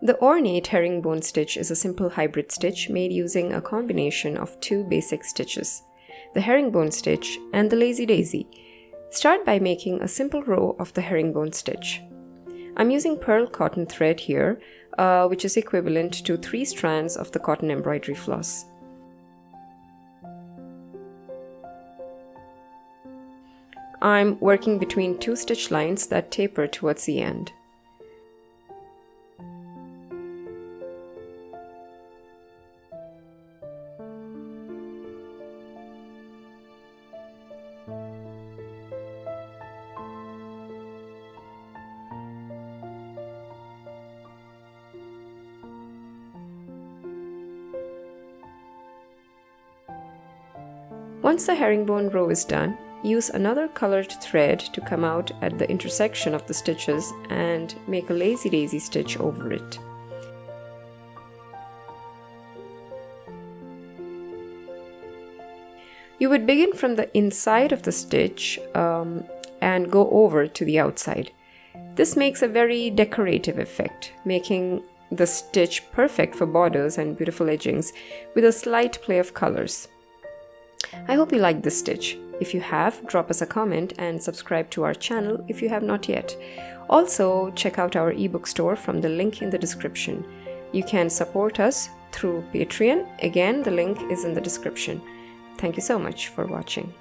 The Ornate Herringbone Stitch is a simple hybrid stitch made using a combination of two basic stitches, the herringbone stitch and the lazy daisy. Start by making a simple row of the herringbone stitch. I'm using pearl cotton thread here, which is equivalent to 3 strands of the cotton embroidery floss. I'm working between 2 stitch lines that taper towards the end. Once the herringbone row is done, use another colored thread to come out at the intersection of the stitches and make a lazy daisy stitch over it. You would begin from the inside of the stitch and go over to the outside. This makes a very decorative effect, making the stitch perfect for borders and beautiful edgings with a slight play of colors. I hope you liked this stitch. If you have, drop us a comment and subscribe to our channel if you have not yet. Also, check out our ebook store from the link in the description. You can support us through Patreon. Again, the link is in the description. Thank you so much for watching.